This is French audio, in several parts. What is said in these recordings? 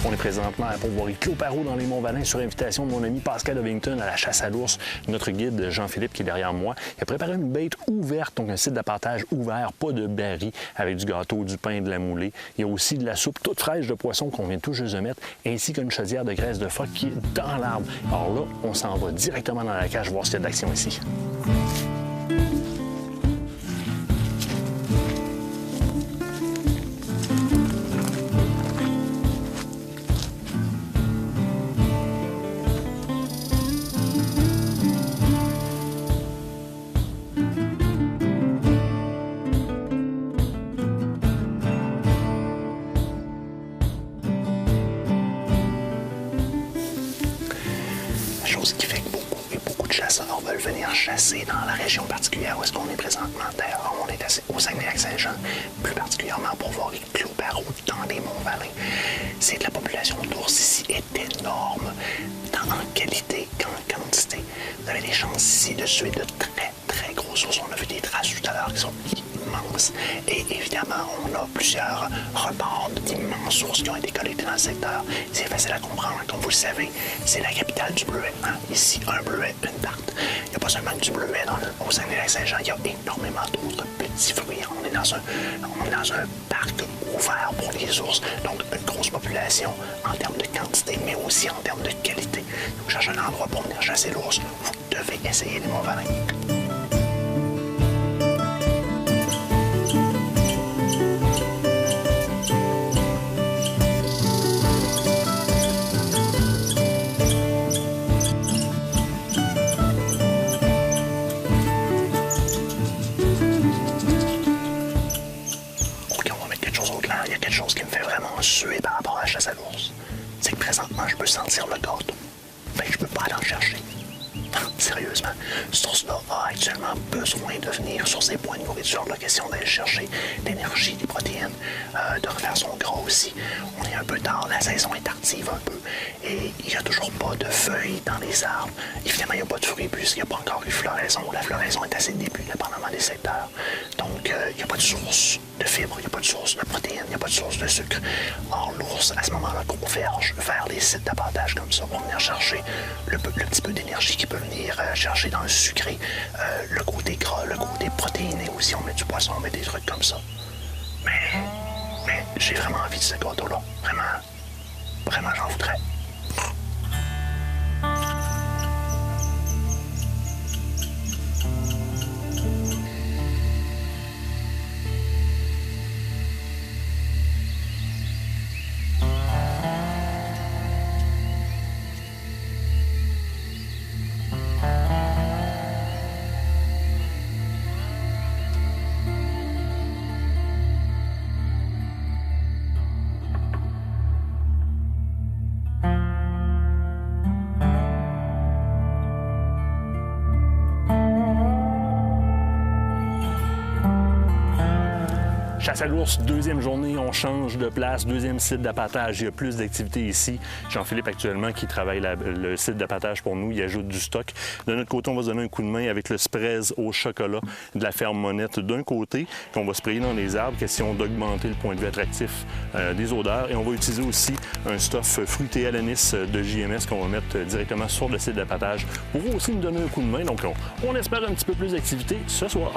On est présentement à Pont-Voirie Clos-Parrot dans les Monts-Valin sur invitation de mon ami Pascal Ovington à la chasse à l'ours. Notre guide Jean-Philippe qui est derrière moi, il a préparé une bête ouverte, donc un site d'appâtage ouvert, pas de baril, avec du gâteau, du pain, de la moulée. Il y a aussi de la soupe toute fraîche de poisson qu'on vient tout juste de mettre, ainsi qu'une chaudière de graisse de phoque qui est dans l'arbre. Alors là, on s'en va directement dans la cage voir s'il y a de l'action ici. Chose qui fait que beaucoup de chasseurs veulent venir chasser dans la région particulière où est-ce qu'on est présentement. D'ailleurs, on est au Saguenay-Lac-Saint-Jean, plus particulièrement pour voir les Clos-Parrot dans les Monts-Valin. C'est que la population d'ours ici est énorme, tant en qualité qu'en quantité. Vous avez des chances ici de tuer de très gros ours. On a vu des traces tout à l'heure qui sont immenses. Et évidemment, on a plusieurs reports d'immenses ours qui ont été collectés dans le secteur. C'est facile à comprendre. Comme vous le savez, c'est la capitale du bleuet. Hein? Ici, un bleuet, une tarte. Il n'y a pas seulement du bleuet au Saguenay-Lac-Saint-Jean, il y a énormément d'autres petits fruits. On est dans un parc ouvert pour les ours. Donc, une grosse population en termes de quantité, mais aussi en termes de qualité. Donc, vous cherchez un endroit pour venir chasser l'ours, vous devez essayer les Monts-Valin. Il y a quelque chose qui me fait vraiment suer par rapport à la chasse à l'ours. C'est que présentement, je peux sentir le gâteau. Fait que je peux pas aller en chercher. Sérieusement, cet ours-là a actuellement besoin de venir sur ses points de nourriture. La question d'aller chercher l'énergie, des protéines, de refaire son gras aussi. On est un peu tard, la saison est tardive un peu. Et il n'y a toujours pas de feuilles dans les arbres. Évidemment, il n'y a pas de fruits puisqu'il n'y a pas encore eu floraison. La floraison est à ses débuts, dépendamment des secteurs. Donc, il n'y a pas de source de fibres, il n'y a pas de source de protéines, il n'y a pas de source de sucre. Or, l'ours, à ce moment-là, converge vers les sites d'appâtage comme ça pour venir chercher le petit peu d'énergie qui peut venir chercher dans le sucré, le côté gras, le côté protéiné aussi. On met du poisson, on met des trucs comme ça. Mais j'ai vraiment envie de ce gâteau-là. Vraiment, j'en voudrais. Chasse à l'ours, deuxième journée, on change de place, deuxième site d'appâtage. Il y a plus d'activités ici. Jean-Philippe, actuellement, qui travaille le site d'appâtage pour nous, il ajoute du stock. De notre côté, on va se donner un coup de main avec le spraise au chocolat de la ferme Monette d'un côté, qu'on va sprayer dans les arbres, question d'augmenter le point de vue attractif des odeurs. Et on va utiliser aussi un stuff fruité à l'anis de JMS qu'on va mettre directement sur le site d'appâtage pour aussi nous donner un coup de main. Donc, on espère un petit peu plus d'activité ce soir.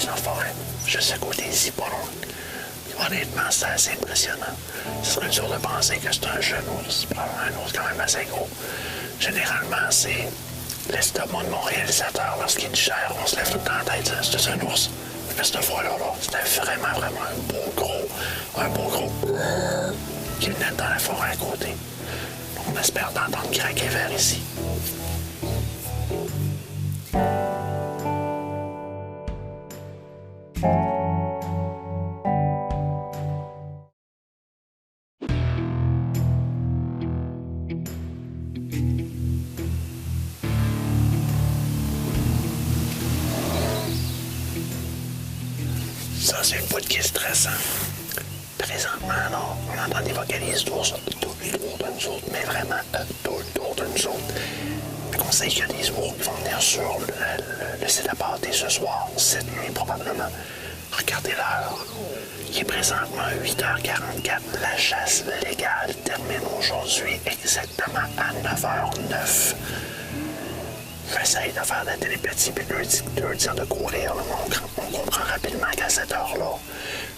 dans la forêt, juste à côté ici, pas loin. Honnêtement, c'est assez impressionnant. Ce serait dur de penser que c'est un jeune ours, probablement un ours quand même assez gros. Généralement, c'est l'estomac de mon réalisateur. Lorsqu'il digère, on se lève tout le temps la tête. C'est un ours. Mais cette fois-là, c'était vraiment un beau gros qui venait dans la forêt à côté. On espère d'entendre craquer vers ici. Ça, c'est le bout qui est stressant. Présentement, là, on entend des vocalises d'ours tout autour de nous autres, mais vraiment tout autour de nous autres. Fait qu'on sait qu'il y a des ours qui vont venir sur le site à pâté ce soir, cette nuit probablement. Regardez l'heure. Il est présentement 8h44. La chasse légale termine aujourd'hui exactement à 9h09. J'essaye de faire de la télépathie puis de leur dire de courir. Là, on comprend rapidement qu'à cette heure-là,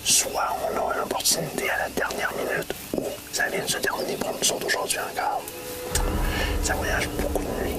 soit on a une opportunité à la dernière minute ou ça vient de se terminer pour nous autres aujourd'hui encore. Ça voyage beaucoup de nuit.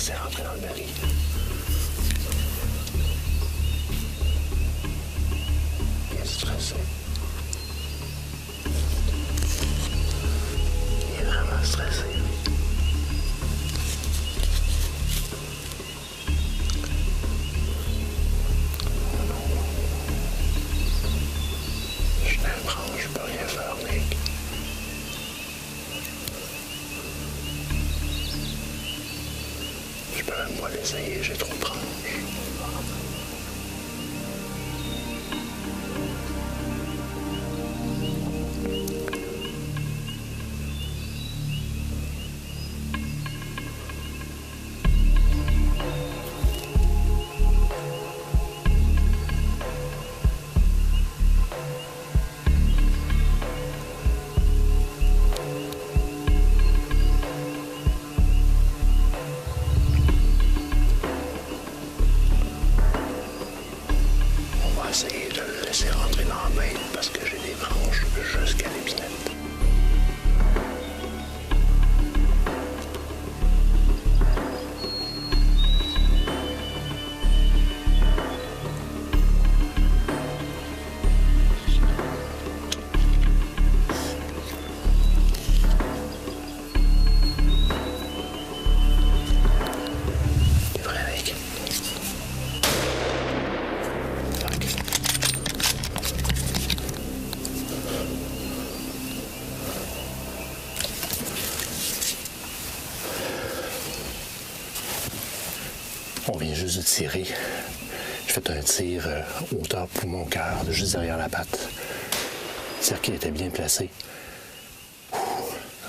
C'est rentré dans le baril. Il est stressé. Il est vraiment stressé. Je suis un branche, je peux rien faire, Nick. Je peux même pas l'essayer, j'ai trop de branches. Essayer de le laisser rentrer dans la bête parce que j'ai des branches jusqu'à l'épinette. C'est vrai, mec. On vient juste de tirer. J'ai fait un tir hauteur poumon cœur, juste derrière la patte. Le tir qui était bien placé.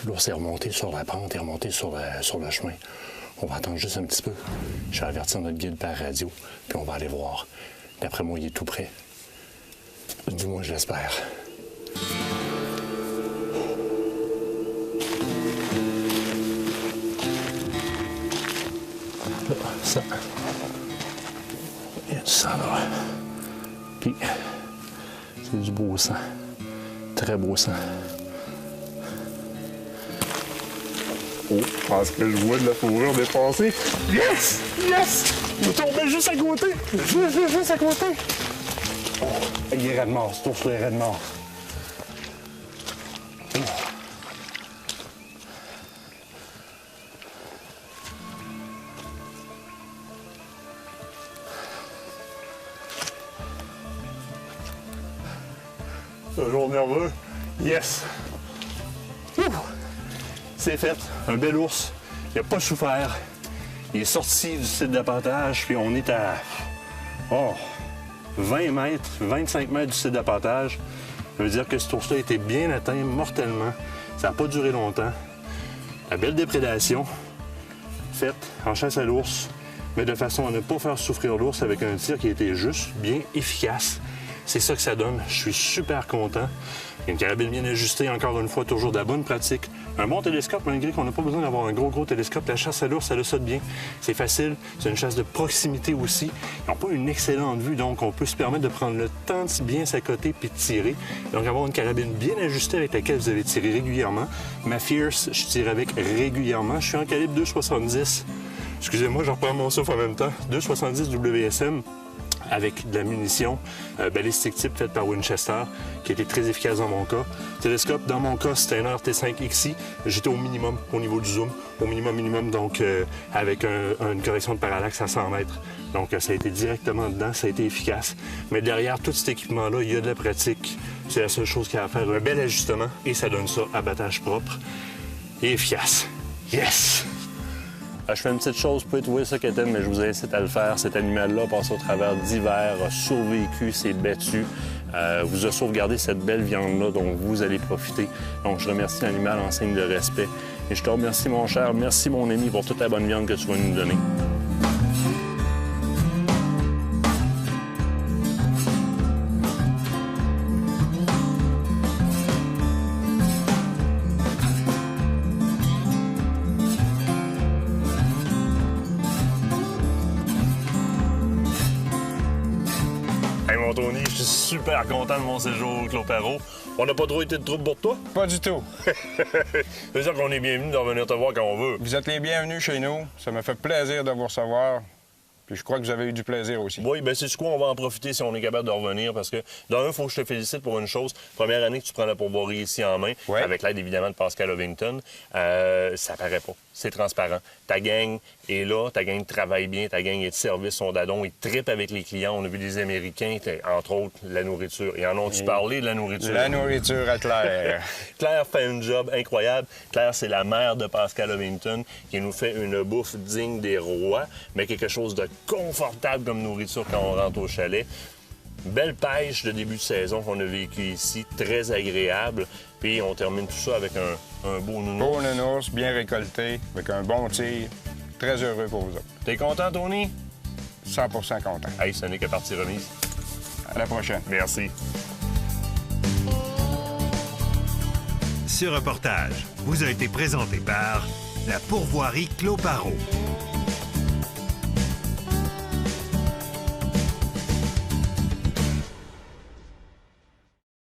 L'ours est remonté sur la pente et remonté sur le chemin. On va attendre juste un petit peu. Je vais avertir notre guide par radio, puis on va aller voir. D'après moi, il est tout prêt. Du moins, je l'espère. Là, ça. Il y a du sang là. Puis, c'est du beau sang. Très beau sang. Oh, je pense que je vois de la fourrure dépasser. Yes! Yes! Il tombait juste à côté. Juste à côté. Oh, il est raide mort. C'est ours-là, il est raide mort. Toujours nerveux. Yes! Ouh. C'est fait. Un bel ours. Il n'a pas souffert. Il est sorti du site d'appontage, puis on est à 20 mètres, 25 mètres du site d'appontage. Ça veut dire que cet ours-là a été bien atteint mortellement. Ça n'a pas duré longtemps. La belle déprédation faite en chasse à l'ours, mais de façon à ne pas faire souffrir l'ours avec un tir qui a été juste, bien efficace. C'est ça que ça donne. Je suis super content. Une carabine bien ajustée, encore une fois, toujours de la bonne pratique. Un bon télescope, malgré qu'on n'a pas besoin d'avoir un gros télescope. La chasse à l'ours, ça le saute bien. C'est facile. C'est une chasse de proximité aussi. Ils n'ont pas une excellente vue, donc on peut se permettre de prendre le temps de bien s'accoter puis de tirer. Donc avoir une carabine bien ajustée avec laquelle vous allez tirer régulièrement. Ma Fierce, je tire avec régulièrement. Je suis en calibre 2,70. Excusez-moi, je reprends mon souffle en même temps. 2,70 WSM. Avec de la munition balistique type faite par Winchester, qui a été très efficace dans mon cas. Télescope, dans mon cas, c'était un RT5XI. J'étais au minimum au niveau du zoom, au minimum, donc avec une correction de parallaxe à 100 mètres. Donc ça a été directement dedans, ça a été efficace. Mais derrière tout cet équipement-là, il y a de la pratique. C'est la seule chose qu'il y a à faire, un bel ajustement, et ça donne ça, abattage propre et efficace. Yes! Je fais une petite chose, vous pouvez trouver ça quétaine, mais je vous incite à le faire. Cet animal-là passe au travers d'hiver, a survécu, s'est battu, vous a sauvegardé cette belle viande-là dont vous allez profiter. Donc, je remercie l'animal en signe de respect. Et je te remercie, mon cher, merci, mon ami, pour toute la bonne viande que tu vas nous donner. Hey mon Tony, je suis super content de mon séjour au Clos Perrot. On n'a pas trop été de trouble pour toi? Pas du tout. C'est sûr qu'on est bienvenus de revenir te voir quand on veut. Vous êtes les bienvenus chez nous. Ça me fait plaisir de vous recevoir. Puis je crois que vous avez eu du plaisir aussi. Oui, bien c'est quoi, on va en profiter si on est capable de revenir parce que, d'un, il faut que je te félicite pour une chose. Première année que tu prends la pourvoirie ici en main, ouais, avec l'aide évidemment de Pascal Ovington, ça paraît pas. C'est transparent. Ta gang est là, ta gang travaille bien, ta gang est de service, son dadon, ils trippent avec les clients. On a vu des Américains, entre autres, la nourriture. Et en ont-tu parlé de la nourriture? La nourriture à Claire. Claire fait un job incroyable. Claire, c'est la mère de Pascal Ovington qui nous fait une bouffe digne des rois, mais quelque chose de confortable comme nourriture quand on rentre au chalet. Belle pêche de début de saison qu'on a vécu ici, très agréable. Puis on termine tout ça avec un beau nounours. Beau nounours, bien récolté, avec un bon tir. Très heureux pour vous autres. T'es content, Tony? 100% content. Hey, ce n'est que partie remise. À la prochaine. Merci. Ce reportage vous a été présenté par la pourvoirie Clos Perrot.